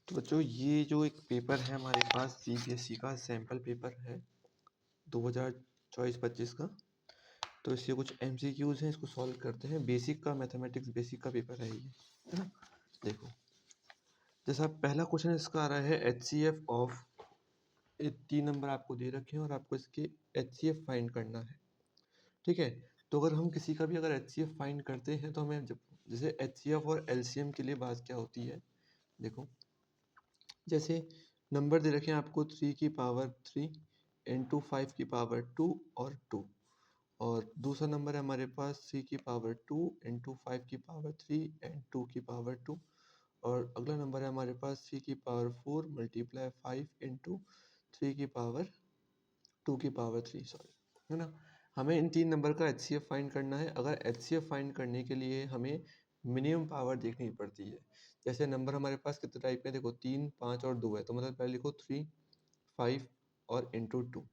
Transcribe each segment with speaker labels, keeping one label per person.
Speaker 1: तो बच्चों ये जो एक पेपर है हमारे पास सीबीएसई का सैम्पल पेपर है 2024-25 का। तो इससे कुछ एमसीक्यूज हैं, इसको सॉल्व करते हैं। बेसिक का मैथमेटिक्स बेसिक का पेपर है ये, है ना। देखो, जैसा पहला क्वेश्चन इसका आ रहा है एचसीएफ ऑफ, 3 नंबर आपको दे रखे हैं और आपको इसके एचसीएफ फाइंड करना है। ठीक है, तो अगर हम किसी का भी अगर एचसीएफ फाइंड करते हैं तो हमें जब जैसे एचसीएफ और एलसीएम के लिए बात क्या होती है, देखो जैसे नंबर दे रखे हैं आपको 3 की पावर 3 इंटू 5 की पावर 2 और 2, और दूसरा नंबर है हमारे पास 3 की पावर 2 इंटू 5 की पावर 3 एंड 2 की पावर 2, और अगला नंबर है हमारे पास 3 की पावर 4 मल्टीप्लाई 5 इंटू 3 की पावर 2 की पावर 3, सॉरी, है ना। हमें इन 3 नंबर का एचसीएफ फाइंड करना है। अगर एचसीएफ फाइंड करने के लिए हमें मिनिमम पावर देखनी पड़ती है। जैसे नंबर हमारे पास कितने टाइप में, देखो 3, 5 और 2 है, तो मतलब पहले लिखो 3, 5 और इंटू 2।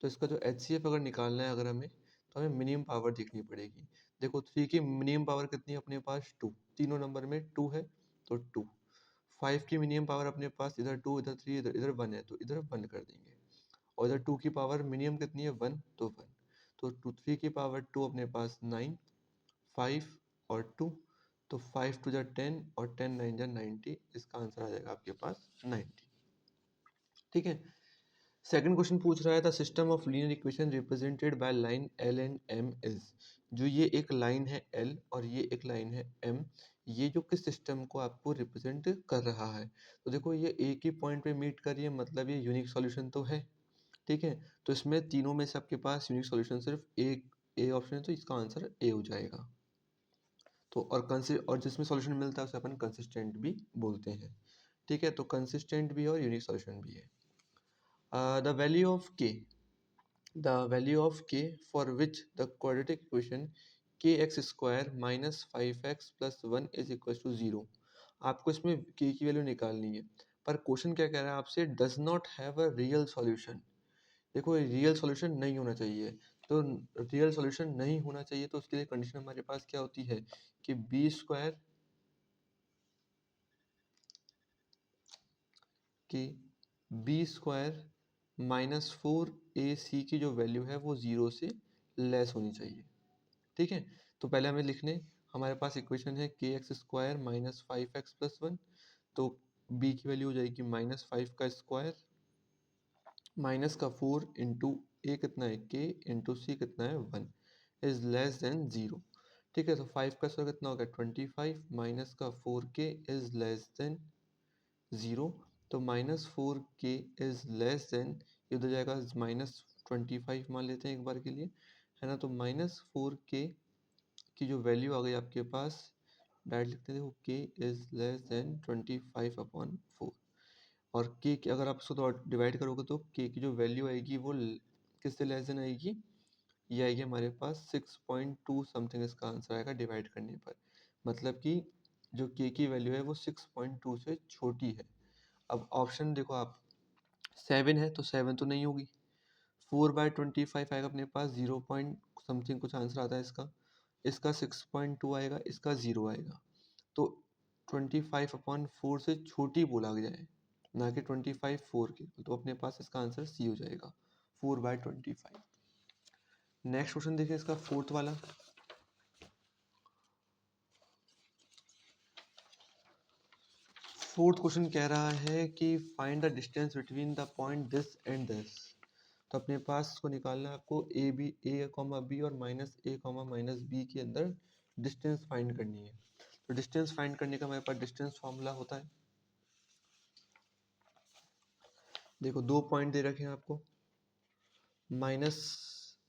Speaker 1: तो इसका जो एचसीएफ अगर निकालना है अगर हमें, तो हमें मिनिमम पावर देखनी पड़ेगी। देखो 3 की मिनिमम पावर कितनी है अपने पास, 2, तीनों नंबर में 2 है तो 2। 5 की मिनिमम पावर अपने पास इधर 2, इधर 3, इधर इधर 1 है, तो इधर 1 कर देंगे। और इधर 2 की पावर मिनिमम कितनी है, 1, तो 1। तो 3 की पावर 2 अपने पास 9, 5 और 2, तो 5 टू जा 10 और 10 9 जा 90, इसका आंसर आ जाएगा आपके पास 90। ठीक है, सेकंड क्वेश्चन पूछ रहा है the system of linear equation represented by line L and M is. जो ये एक लाइन है एल और ये एक लाइन है एम, ये जो किस सिस्टम को आपको रिप्रेजेंट कर रहा है। तो देखो ये एक ही पॉइंट पे मीट कर रही है, मतलब ये यूनिक सॉल्यूशन तो है। ठीक है, तो इसमें तीनों में से आपके पास यूनिक सॉल्यूशन सिर्फ एक ए ऑप्शन है, तो इसका आंसर ए हो जाएगा। तो और जिसमें सॉल्यूशन मिलता है उसे अपन कंसिस्टेंट भी बोलते हैं। ठीक है, तो कंसिस्टेंट भी है और यूनिक सॉल्यूशन भी है। द वैल्यू ऑफ के, the value of k for which the quadratic equation kx square minus 5x plus 1 is equal to 0। आपको इसमें k की वैल्यू निकालनी है, पर क्वेश्चन क्या कह रहा है आपसे, does not have a real solution. देखो रियल सॉल्यूशन नहीं होना चाहिए, तो रियल सॉल्यूशन नहीं होना चाहिए तो उसके लिए कंडीशन हमारे पास क्या होती है कि बी स्क्वायर की बी स्क्वायर -4ac की जो वैल्यू है वो 0 से लेस होनी चाहिए। ठीक है, तो पहले हमें लिखने, हमारे पास इक्वेशन है के x square minus 5x plus 1, तो b की वैल्यू हो जाएगी -5 का स्क्वायर माइनस का 4 इंटू ए कितना है के इंटू सी कितना है 1 इज लेस देन 0। ठीक है, तो 5 का स्क्वायर कितना होगा 25 माइनस का 4k इज लेस देन 0। तो -4k इज लेस देन, ये उधर जाएगा -25 मान लेते हैं एक बार के लिए, है ना। तो -4k की जो वैल्यू आ गई आपके पास, डायरेक्ट लिखते हैं, देखो k इज लेस देन 25/4, और k की अगर आप इसको डिवाइड करोगे तो k की जो वैल्यू आएगी वो किससे लेस देन आएगी, ये आएगी हमारे पास 6.2 समथिंग, इसका आंसर आएगा डिवाइड करने पर। मतलब कि जो k की वैल्यू है वो 6.2 से छोटी है। अब ऑप्शन देखो आप, 7 है तो 7 तो नहीं होगी, 4/25 आएगा अपने पास 0 पॉइंट समथिंग कुछ आंसर आता है इसका, इसका 6.2 आएगा, इसका 0 आएगा। तो 25/4 से छोटी बोला गया है, ना कि 25 4 के, तो अपने पास इसका आंसर सी हो जाएगा 4/25। नेक्स्ट क्वेश्चन देखिए इसका फोर्थ वाला। फोर्थ क्वेश्चन कह रहा है कि find the distance between the point this and this. तो अपने पास इसको निकालना है आपको ए बी और -a, -b के अंदर डिस्टेंस फाइंड करनी है। तो डिस्टेंस फाइंड करने का हमारे पास डिस्टेंस फॉर्मूला होता है, देखो 2 पॉइंट दे रखे हैं आपको, माइनस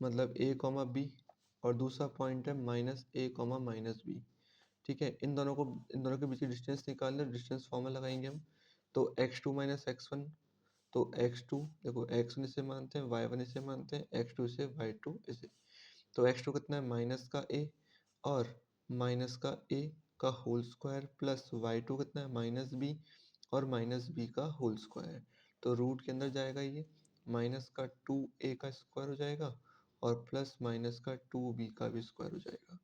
Speaker 1: मतलब a, b, और दूसरा पॉइंट है -a, -b। ठीक है, इन दोनों के बीच की डिस्टेंस निकालना, डिस्टेंस फॉर्मूला लगाएंगे हम। तो x2 - x1, तो x2 देखो x1 इसे मानते हैं, y1 इसे मानते हैं, x2 इसे, y2 इसे। तो x2 कितना है माइनस का a और माइनस का a का होल स्क्वायर प्लस y2 कितना है -b और -b का होल स्क्वायर। तो रूट के अंदर जाएगा ये, माइनस का 2a का स्क्वायर हो जाएगा और प्लस माइनस का 2b का भी स्क्वायर हो जाएगा।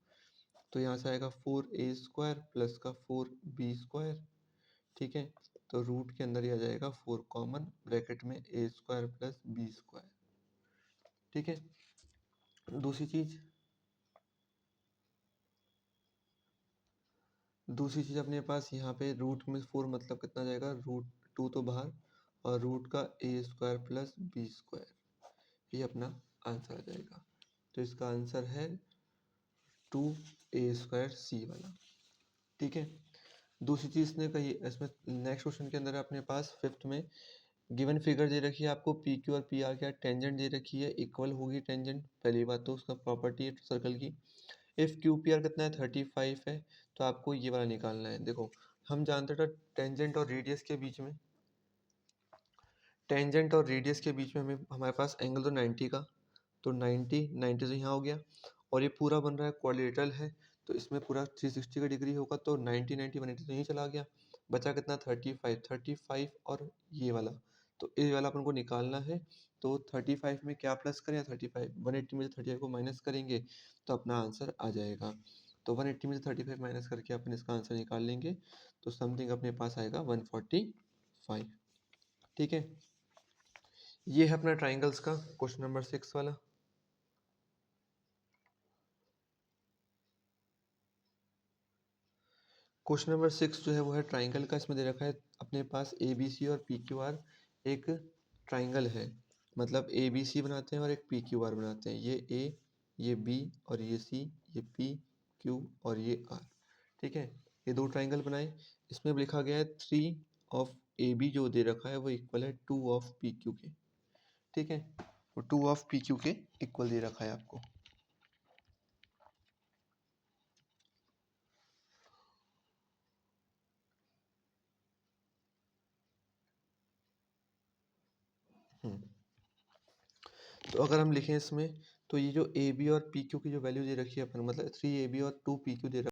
Speaker 1: तो यहाँ से आएगा 4a स्क्वायर प्लस का 4b स्क्वायर। ठीक है, तो रूट के अंदर ही आ जाएगा 4 कॉमन, ब्रैकेट में ए स्क्वायर प्लस बी स्क्वायर। ठीक है, दूसरी चीज़ अपने पास यहाँ पे रूट में 4 मतलब कितना जाएगा, रूट 2 तो बाहर, और रूट का ए स्क्वायर प्लस बी स्क्वायर, ये अपना आंसर आ जाएगा। तो इसका आंसर है 2a² सी वाला। ठीक है, दूसरी चीज़ ने कही इसमें, नेक्स्ट क्वेश्चन के अंदर अपने पास फिफ्थ में गिवन फिगर दे रखी है आपको, पी क्यू और पी आर क्या टेंजेंट दे रखी है, इक्वल होगी टेंजेंट, पहली बात तो उसका प्रॉपर्टी है सर्कल की। इफ़ क्यू पी आर कितना है 35 है, तो आपको ये वाला निकालना है। देखो हम जानते थे टेंजेंट और रेडियस के बीच में, हमें हमारे पास एंगल तो 90 का, तो 90 से यहाँ हो गया, और ये पूरा बन रहा है क्वाड्रिलेटरल है, तो इसमें पूरा 360 का डिग्री होगा, तो 90 90 180 तो यहीं चला गया, बचा कितना 35 और ये वाला, तो ये वाला अपन को निकालना है। तो 35 में क्या प्लस करें, 35 180 में से 35 को माइनस करेंगे तो अपना आंसर आ जाएगा। तो 180 में से 35 माइनस करके अपन इसका आंसर निकाल लेंगे, तो समथिंग अपने पास आएगा 145। ठीक है, ये है अपना ट्राइंगल्स का क्वेश्चन नंबर 6 वाला। क्वेश्चन नंबर 6 जो है वो है ट्राइंगल का। इसमें दे रखा है अपने पास ए बी सी और पी क्यू आर एक ट्राइंगल है, मतलब ए बी सी बनाते हैं और एक पी क्यू आर बनाते हैं, ये ए, ये बी और ये सी, ये पी क्यू और ये आर। ठीक है, ये दो ट्राइंगल बनाए, इसमें लिखा गया है 3 ऑफ ए बी जो दे रखा है वो इक्वल है 2 ऑफ पी क्यू के। ठीक है, वो 2 ऑफ पी क्यू के इक्वल दे रखा है आपको। तो अगर हम लिखें इसमें, तो ये जो ए बी और पी क्यू की जो वैल्यू दे रखी है अपन, मतलब 3 ए बी और 2 पी क्यू दे रखा